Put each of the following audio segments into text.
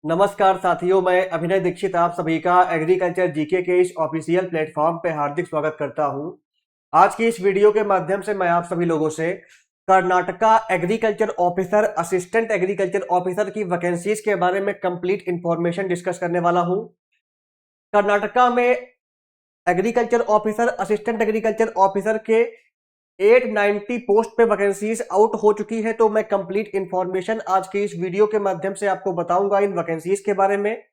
नमस्कार साथियों, मैं अभिनय दीक्षित आप सभी का एग्रीकल्चर जीके के इस ऑफिशियल प्लेटफॉर्म पे हार्दिक स्वागत करता हूं। आज की इस वीडियो के माध्यम से मैं आप सभी लोगों से Karnataka agriculture officer, assistant agriculture officer की वैकेंसीज के बारे में कंप्लीट इंफॉर्मेशन डिस्कस करने वाला हूं। कर्नाटका में agriculture officer, assistant agriculture officer के 890 पोस्ट पे वैकेंसीज आउट हो चुकी है। तो मैं कंप्लीट इंफॉर्मेशन आज के इस वीडियो के माध्यम से आपको बताऊंगा इन वैकेंसीज के बारे में।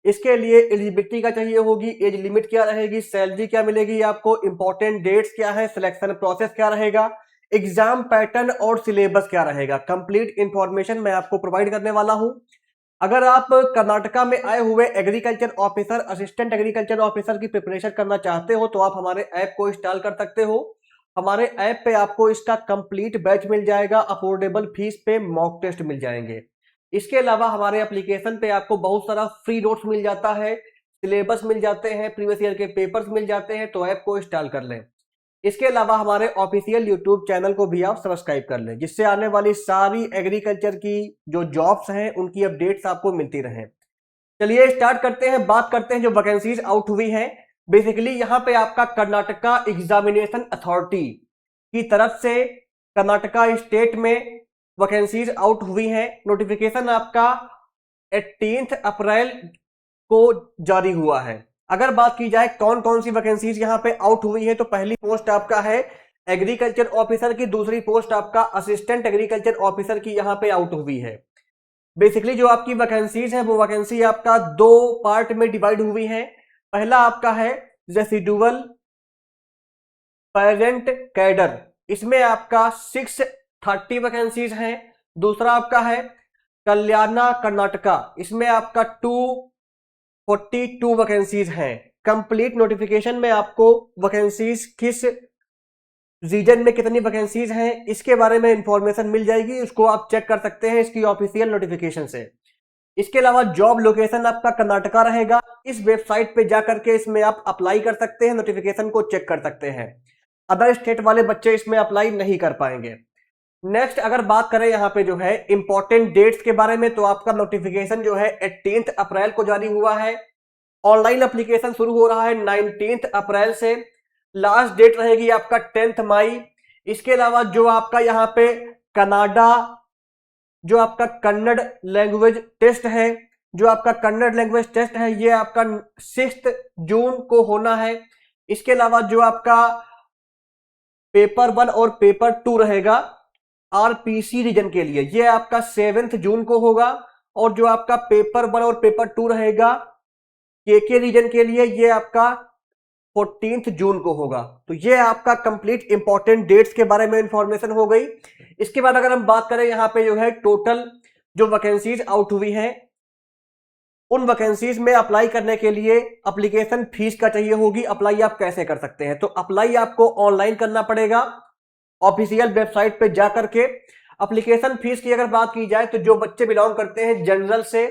इसके लिए एलिजिबिलिटी क्या चाहिए होगी, एज लिमिट क्या रहेगी, सैलरी क्या मिलेगी आपको, इंपॉर्टेंट डेट्स क्या है, सिलेक्शन प्रोसेस क्या रहेगा, एग्जाम पैटर्न और सिलेबस क्या रहेगा, कंप्लीट इंफॉर्मेशन मैं आपको प्रोवाइड करने वाला हूं। अगर आप कर्नाटका में आए हुए agriculture officer, assistant agriculture officer की प्रिपरेशन करना चाहते हो तो आप हमारे ऐप को इंस्टॉल कर सकते हो। हमारे ऐप पे आपको इसका कंप्लीट बैच मिल जाएगा, अफोर्डेबल फीस पे मॉक टेस्ट मिल जाएंगे। इसके अलावा हमारे एप्लीकेशन पे आपको बहुत सारा फ्री नोट्स मिल जाता है, सिलेबस मिल जाते हैं, प्रीवियस ईयर के पेपर्स मिल जाते हैं। तो ऐप को इंस्टॉल कर लें। इसके अलावा हमारे ऑफिशियल यूट्यूब चैनल को भी आप सब्सक्राइब कर लें, जिससे आने वाली सारी एग्रीकल्चर की जो जॉब्स हैं उनकी अपडेट्स आपको मिलती रहें। चलिए स्टार्ट करते हैं, बात करते हैं जो वैकेंसीज आउट हुई हैं। बेसिकली यहां पे आपका कर्नाटका एग्जामिनेशन अथॉरिटी की तरफ से कर्नाटका स्टेट में वैकेंसीज आउट हुई हैं। नोटिफिकेशन आपका 18 अप्रैल को जारी हुआ है। अगर बात की जाए कौन कौन सी वैकेंसीज यहां पे आउट हुई है, तो पहली पोस्ट आपका है एग्रीकल्चर ऑफिसर की, दूसरी पोस्ट आपका असिस्टेंट एग्रीकल्चर ऑफिसर की यहां पे आउट हुई है। बेसिकली जो आपकी वैकेंसीज है वो वैकेंसी आपका दो पार्ट में डिवाइड हुई है। पहला आपका है रेसिडुअल पेरेंट कैडर, इसमें आपका 630 वैकेंसीज हैं। दूसरा आपका है कल्याणा कर्नाटका, इसमें आपका 242 वैकेंसीज हैं। कंप्लीट नोटिफिकेशन में आपको वैकेंसीज किस रीजन में कितनी वैकेंसीज हैं इसके बारे में इंफॉर्मेशन मिल जाएगी, उसको आप चेक कर सकते हैं इसकी ऑफिशियल नोटिफिकेशन से। इसके अलावा जॉब लोकेशन आपका कर्नाटका रहेगा। इस वेबसाइट पे जाकर के इसमें आप अप्लाई कर सकते हैं, नोटिफिकेशन को चेक कर सकते हैं। अदर स्टेट वाले बच्चे इसमें अप्लाई नहीं कर पाएंगे। नेक्स्ट अगर बात करें यहाँ पे जो है इंपॉर्टेंट डेट्स के बारे में, तो आपका नोटिफिकेशन जो है 18 अप्रैल को जारी हुआ है। ऑनलाइन एप्लीकेशन शुरू हो रहा है 19 अप्रैल से। लास्ट डेट रहेगी आपका 10 मई। इसके अलावा जो आपका यहाँ पे कनाडा, जो आपका कन्नड़ लैंग्वेज टेस्ट है, जो आपका कन्नड़ लैंग्वेज टेस्ट है ये आपका 6 जून को होना है। इसके अलावा जो आपका पेपर 1 और पेपर 2 रहेगा आरपीसी रीजन के लिए, ये आपका 7 जून को होगा। और जो आपका पेपर 1 और पेपर 2 रहेगा केके रीजन के लिए, ये आपका 14 जून को होगा। तो ये आपका कंप्लीट इंपॉर्टेंट डेट्स के बारे में इंफॉर्मेशन हो गई। इसके बाद अगर हम बात करें यहाँ पे जो है टोटल जो वैकेंसीज आउट हुई हैं, उन वैकेंसीज में अप्लाई करने के लिए एप्लीकेशन फीस का चाहिए होगी। अप्लाई आप कैसे कर सकते हैं, तो अप्लाई आपको ऑनलाइन करना पड़ेगा ऑफिशियल वेबसाइट पे जाकर के। एप्लीकेशन फीस की अगर बात की जाए तो जो बच्चे बिलोंग करते हैं जनरल से,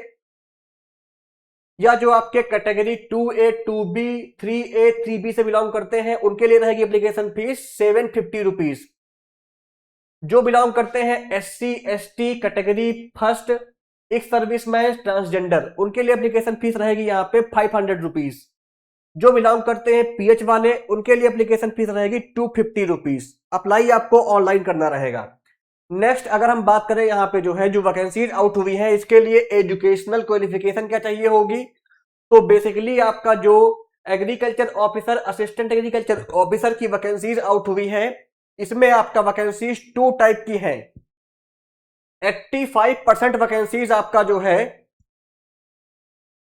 या जो आपके category 2A 2B 3A 3B से बिलोंग करते हैं, उनके लिए रहेगी एप्लीकेशन फीस 750 रुपीज। जो बिलोंग करते हैं SC ST category first, ex serviceman, transgender, उनके लिए एप्लीकेशन फीस रहेगी यहाँ पे 500 रुपीज। जो बिलोंग करते हैं PH वाले, उनके लिए एप्लीकेशन फीस रहेगी 250 रुपीज। अप्लाई आपको ऑनलाइन करना रहेगा। नेक्स्ट अगर हम बात करें यहाँ पे जो है जो वैकेंसीज आउट हुई है, इसके लिए एजुकेशनल क्वालिफिकेशन क्या चाहिए होगी, तो बेसिकली आपका जो agriculture officer, assistant agriculture officer की वैकेंसीज आउट हुई है, इसमें आपका वैकेंसीज 2 टाइप की है। 85% वैकेंसीज आपका जो है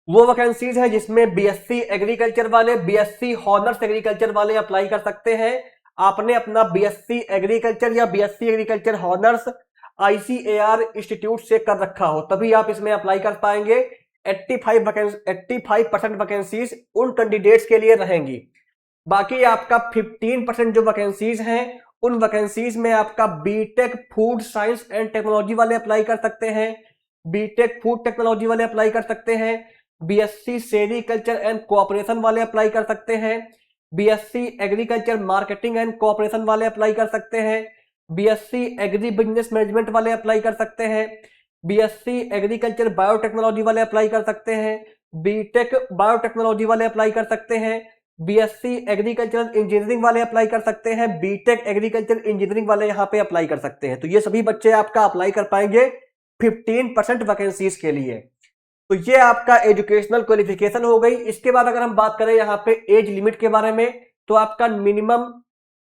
वो वैकेंसीज है जिसमें BSc एग्रीकल्चर वाले, BSc हॉनर्स एग्रीकल्चर वाले अप्लाई कर सकते हैं। आपने अपना BSc एग्रीकल्चर या BSc agriculture honours ICAR institute से कर रखा हो, तभी आप इसमें अप्लाई कर पाएंगे। 85% वैकेंसीज उन कैंडिडेट्स के लिए रहेंगी। बाकी आपका 15% जो वैकेंसीज हैं, उन वैकेंसीज में आपका BTech food science and technology वाले अप्लाई कर सकते हैं, बीटेक फूड टेक्नोलॉजी वाले अप्लाई कर सकते हैं, BSc सेरीकल्चर एंड कोऑपरेशन वाले अप्लाई कर सकते हैं, BSc agriculture marketing and cooperation वाले अप्लाई कर सकते हैं, BSc एग्री बिजनेस मैनेजमेंट वाले अप्लाई कर सकते हैं, बीएससी एग्रीकल्चर बायोटेक्नोलॉजी वाले अप्लाई कर सकते हैं, बीटेक बायोटेक्नोलॉजी वाले अप्लाई कर सकते हैं, बीएससी एग्रीकल्चर इंजीनियरिंग वाले अप्लाई कर सकते हैं, बीटेक एग्रीकल्चर इंजीनियरिंग वाले यहाँ पे अप्लाई कर सकते हैं। तो ये सभी बच्चे आपका अप्लाई कर पाएंगे 15% वैकेंसीज के लिए। तो ये आपका एजुकेशनल क्वालिफिकेशन हो गई। इसके बाद अगर हम बात करें यहाँ पे एज लिमिट के बारे में, तो आपका मिनिमम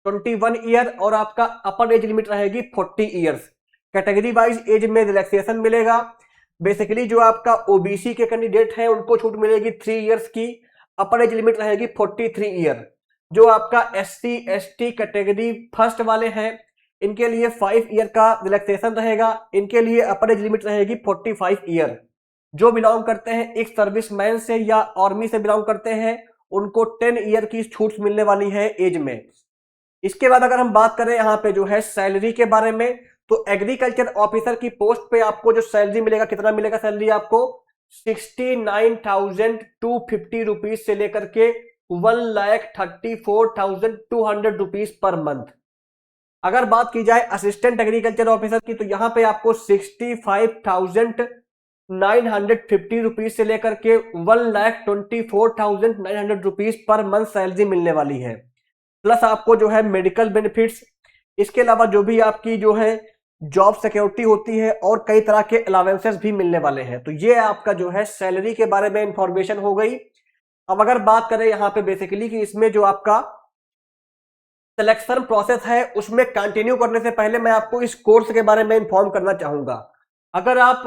21 ईयर और आपका अपर एज लिमिट रहेगी 40 ईयर्स। कैटेगरी वाइज एज में रिलैक्सेशन मिलेगा। बेसिकली जो आपका ओबीसी के कैंडिडेट हैं उनको छूट मिलेगी 3 इयर्स की, अपर एज लिमिट रहेगी 43 ईयर। जो आपका एससी एसटी कैटेगरी फर्स्ट वाले हैं इनके लिए 5 ईयर का रिलैक्सेशन रहेगा, इनके लिए अपर एज लिमिट रहेगी 45 ईयर। जो बिलोंग करते हैं एक सर्विसमैन से या आर्मी से बिलोंग करते हैं उनको 10 ईयर की छूट मिलने वाली है एज में। इसके बाद अगर हम बात करें यहाँ पे जो है सैलरी के बारे में, तो एग्रीकल्चर ऑफिसर की पोस्ट पे आपको जो सैलरी मिलेगा, कितना मिलेगा सैलरी आपको 69,250 रुपीज से लेकर के 1,34,200 रुपीज पर मंथ। अगर बात की जाए असिस्टेंट एग्रीकल्चर ऑफिसर की, तो यहां पे आपको 65,950 रुपीज से लेकर के 1,24,900 रुपीज पर मंथ सैलरी मिलने वाली है। प्लस आपको जो है मेडिकल बेनिफिट्स, इसके अलावा जो भी आपकी जो है जॉब सिक्योरिटी होती है और कई तरह के अलावेंसेस भी मिलने वाले हैं। तो ये आपका जो है सैलरी के बारे में इंफॉर्मेशन हो गई। अब अगर बात करें यहाँ पे बेसिकली कि इसमें जो आपका सिलेक्शन प्रोसेस है उसमें कंटिन्यू करने से पहले मैं आपको इस कोर्स के बारे में इंफॉर्म करना चाहूंगा। अगर आप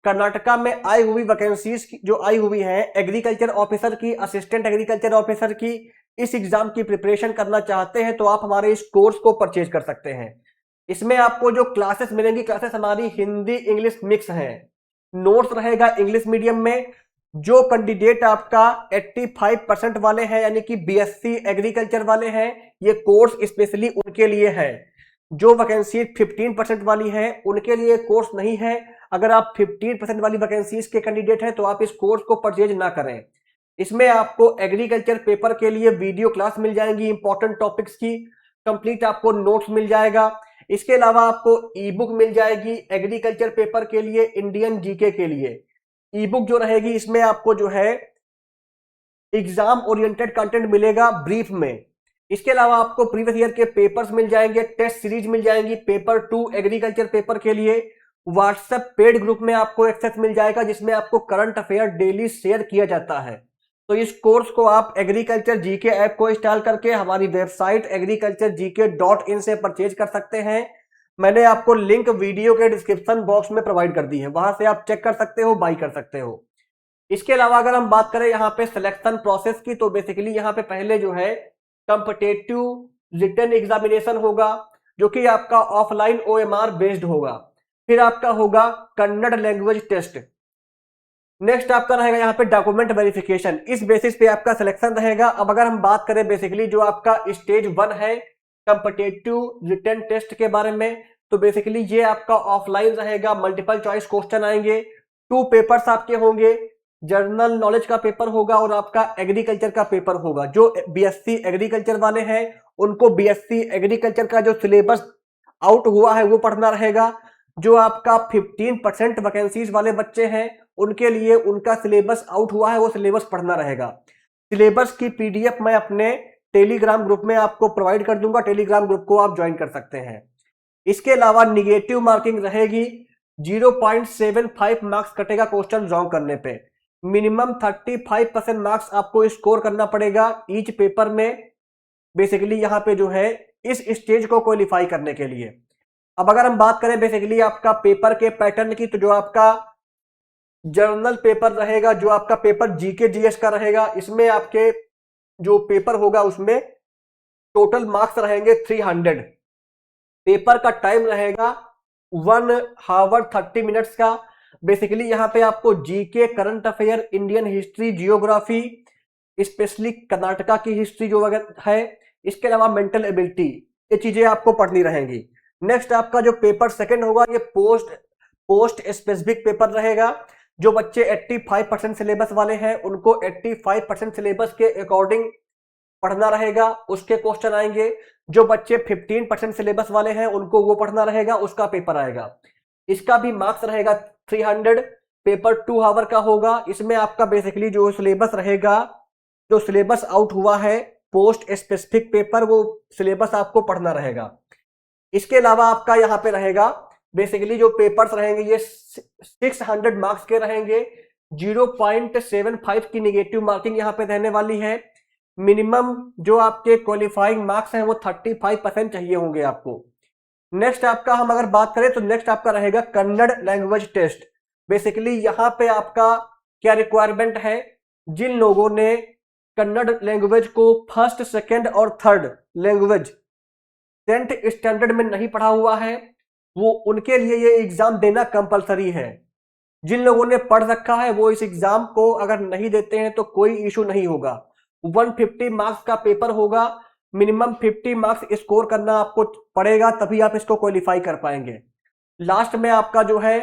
कर्नाटका में आई हुई वैकेंसीज जो आई हुई है एग्रीकल्चर ऑफिसर की, असिस्टेंट एग्रीकल्चर ऑफिसर की, इस एग्जाम की प्रिपरेशन करना चाहते हैं तो आप हमारे इस कोर्स को परचेज कर सकते हैं। इसमें आपको जो क्लासेस मिलेंगी, क्लासेस हमारी हिंदी इंग्लिश मिक्स हैं, नोट्स रहेगा इंग्लिश मीडियम में। जो कैंडिडेट आपका 85% वाले हैं यानी कि बीएससी एग्रीकल्चर वाले हैं, ये कोर्स स्पेशली उनके लिए है। जो वैकेंसी 15% वाली है उनके लिए कोर्स नहीं है। अगर आप 15% वाली वैकेंसीज के कैंडिडेट हैं तो आप इस कोर्स को परचेज ना करें। इसमें आपको एग्रीकल्चर पेपर के लिए वीडियो क्लास मिल जाएंगी, इंपॉर्टेंट टॉपिक्स की कंप्लीट आपको नोट्स मिल जाएगा। इसके अलावा आपको ई बुक मिल जाएगी एग्रीकल्चर पेपर के लिए, इंडियन जीके के लिए। ई बुक जो रहेगी इसमें आपको जो है एग्जाम ओरिएंटेड कंटेंट मिलेगा ब्रीफ में। इसके अलावा आपको प्रीवियस ईयर के पेपर्स मिल जाएंगे, टेस्ट सीरीज मिल जाएंगी पेपर 2 एग्रीकल्चर पेपर के लिए। व्हाट्सएप पेड ग्रुप में आपको एक्सेस मिल जाएगा जिसमें आपको करंट अफेयर डेली शेयर किया जाता है। तो इस कोर्स को आप एग्रीकल्चर जीके ऐप को इंस्टॉल करके हमारी वेबसाइट agriculturegk.in से परचेज कर सकते हैं। मैंने आपको लिंक वीडियो के डिस्क्रिप्शन बॉक्स में प्रोवाइड कर दी है, वहां से आप चेक कर सकते हो, बाई कर सकते हो। इसके अलावा अगर हम बात करें यहाँ पे सिलेक्शन प्रोसेस की, तो बेसिकली यहाँ पे पहले जो है कॉम्पिटिटिव रिटन एग्जामिनेशन होगा जो कि आपका ऑफलाइन ओएमआर बेस्ड होगा। फिर आपका होगा कन्नड़ लैंग्वेज टेस्ट। नेक्स्ट आपका रहेगा यहाँ पे डॉक्यूमेंट वेरिफिकेशन, इस बेसिस पे आपका सिलेक्शन रहेगा। अब अगर हम बात करें बेसिकली जो आपका स्टेज 1 है कॉम्पिटिटिव रिटन टेस्ट के बारे में, तो बेसिकली ये आपका ऑफलाइन रहेगा, मल्टीपल चॉइस क्वेश्चन आएंगे, 2 पेपर्स आपके होंगे, जनरल नॉलेज का पेपर होगा और आपका एग्रीकल्चर का पेपर होगा। जो बीएससी एग्रीकल्चर वाले हैं उनको बीएससी एग्रीकल्चर का जो सिलेबस आउट हुआ है वो पढ़ना रहेगा। जो आपका 15% वैकेंसीज वाले बच्चे हैं उनके लिए उनका सिलेबस आउट हुआ है वो सिलेबस पढ़ना रहेगा। सिलेबस की पीडीएफ मैं अपने टेलीग्राम ग्रुप में आपको प्रोवाइड कर दूंगा, टेलीग्राम ग्रुप को आप ज्वाइन कर सकते हैं। इसके अलावा निगेटिव मार्किंग रहेगी, 0.75 मार्क्स कटेगा क्वेश्चन रॉन्ग करने पे। मिनिमम 35% मार्क्स आपको स्कोर करना पड़ेगा ईच पेपर में, बेसिकली यहाँ पे जो है इस स्टेज को क्वालिफाई करने के लिए। अब अगर हम बात करें बेसिकली आपका पेपर के पैटर्न की, तो जो आपका जर्नल पेपर रहेगा, जो आपका पेपर जीके जीएस का रहेगा, इसमें आपके जो पेपर होगा उसमें टोटल मार्क्स रहेंगे 300। पेपर का टाइम रहेगा 1 आवर 30 मिनट्स का। बेसिकली यहाँ पे आपको GK, current affair, Indian history, geography, specially Karnataka की हिस्ट्री जो वगैरह है, इसके अलावा मेंटल एबिलिटी, ये चीजें आपको पढ़नी रहेंगी। नेक्स्ट आपका जो पेपर सेकंड होगा ये पोस्ट स्पेसिफिक पेपर रहेगा। जो बच्चे 85% सिलेबस वाले हैं उनको 85% सिलेबस के अकॉर्डिंग पढ़ना रहेगा, उसके क्वेश्चन आएंगे। जो बच्चे 15% सिलेबस वाले हैं उनको वो पढ़ना रहेगा, उसका पेपर आएगा। इसका भी मार्क्स रहेगा 300 पेपर 2 आवर का होगा। इसमें आपका बेसिकली जो सिलेबस रहेगा, जो सिलेबस आउट हुआ है पोस्ट स्पेसिफिक पेपर, वो सिलेबस आपको पढ़ना रहेगा। इसके अलावा आपका यहाँ पे रहेगा बेसिकली जो पेपर्स रहेंगे ये 600 मार्क्स के रहेंगे। 0.75 की निगेटिव मार्किंग यहाँ पे रहने वाली है। मिनिमम जो आपके क्वालिफाइंग मार्क्स हैं वो 35% चाहिए होंगे आपको। नेक्स्ट आपका हम अगर बात करें तो नेक्स्ट आपका रहेगा कन्नड़ लैंग्वेज टेस्ट। बेसिकली यहाँ पे आपका क्या रिक्वायरमेंट है, जिन लोगों ने कन्नड़ लैंग्वेज को फर्स्ट, सेकेंड और थर्ड लैंग्वेज 10th स्टैंडर्ड में नहीं पढ़ा हुआ है, वो उनके लिए ये एग्जाम देना कंपलसरी है। जिन लोगों ने पढ़ रखा है वो इस एग्जाम को अगर नहीं देते हैं तो कोई इशू नहीं होगा। 150 मार्क्स का पेपर होगा, मिनिमम 50 मार्क्स स्कोर करना आपको पड़ेगा, तभी आप इसको क्वालिफाई कर पाएंगे। लास्ट में आपका जो है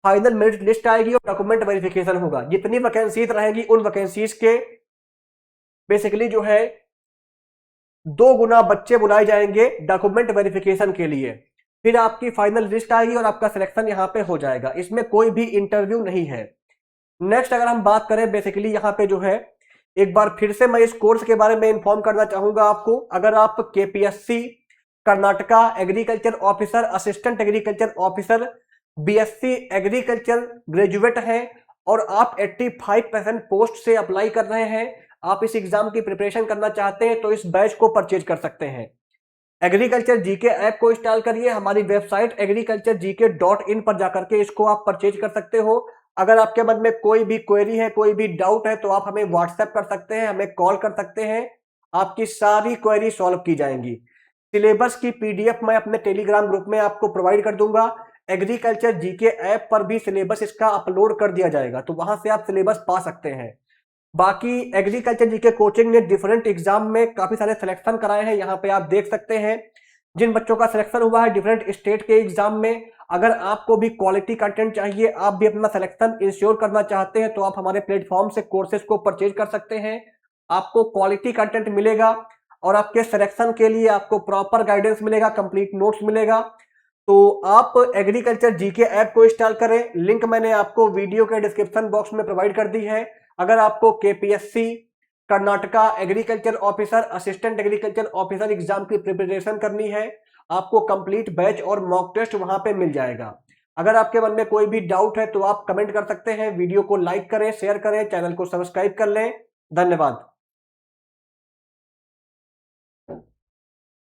फाइनल मेरिट लिस्ट आएगी और डॉक्यूमेंट वेरिफिकेशन होगा। जितनी वैकेंसीज रहेगी उन वैकेंसीज के बेसिकली जो है 2 गुना बच्चे बुलाए जाएंगे डॉक्यूमेंट वेरिफिकेशन के लिए। फिर आपकी फाइनल लिस्ट आएगी और आपका सिलेक्शन यहाँ पे हो जाएगा। इसमें कोई भी इंटरव्यू नहीं है। नेक्स्ट अगर हम बात करें बेसिकली यहाँ पे जो है, एक बार फिर से मैं इस कोर्स के बारे में इंफॉर्म करना चाहूंगा आपको। अगर आप KPSC Karnataka agriculture officer, assistant agriculture officer, BSc agriculture graduate हैं और आप 85% पोस्ट से अप्लाई कर रहे हैं, आप इस एग्जाम की प्रिपरेशन करना चाहते हैं तो इस बैच को परचेज कर सकते हैं। एग्रीकल्चर जीके ऐप को इंस्टॉल करिए, हमारी वेबसाइट agriculturegk.in पर जाकर के इसको आप परचेज कर सकते हो। अगर आपके मन में कोई भी क्वेरी है, कोई भी डाउट है तो आप हमें व्हाट्सएप कर सकते हैं, हमें कॉल कर सकते हैं, आपकी सारी क्वेरी सॉल्व की जाएंगी। सिलेबस की पीडीएफ मैं अपने टेलीग्राम ग्रुप में आपको प्रोवाइड कर दूंगा। एग्रीकल्चर जीके ऐप पर भी सिलेबस इसका अपलोड कर दिया जाएगा, तो वहां से आप सिलेबस पा सकते हैं। बाकी एग्रीकल्चर जीके कोचिंग ने डिफरेंट एग्जाम में काफी सारे सिलेक्शन कराए हैं, यहाँ पे आप देख सकते हैं जिन बच्चों का सिलेक्शन हुआ है डिफरेंट स्टेट के एग्जाम में। अगर आपको भी क्वालिटी कंटेंट चाहिए, आप भी अपना सिलेक्शन इंश्योर करना चाहते हैं तो आप हमारे प्लेटफॉर्म से कोर्सेज को परचेज कर सकते हैं। आपको क्वालिटी कंटेंट मिलेगा और आपके सिलेक्शन के लिए आपको प्रॉपर गाइडेंस मिलेगा, कंप्लीट नोट्स मिलेगा। तो आप एग्रीकल्चर जीके ऐप को इंस्टॉल करें, लिंक मैंने आपको वीडियो के डिस्क्रिप्शन बॉक्स में प्रोवाइड कर दी है। अगर आपको KPSC Karnataka agriculture officer, assistant agriculture officer exam की प्रिपरेशन करनी है, आपको कंप्लीट बैच और मॉक टेस्ट वहां पे मिल जाएगा। अगर आपके मन में कोई भी डाउट है तो आप कमेंट कर सकते हैं। वीडियो को लाइक करें, शेयर करें, चैनल को सब्सक्राइब कर लें। धन्यवाद।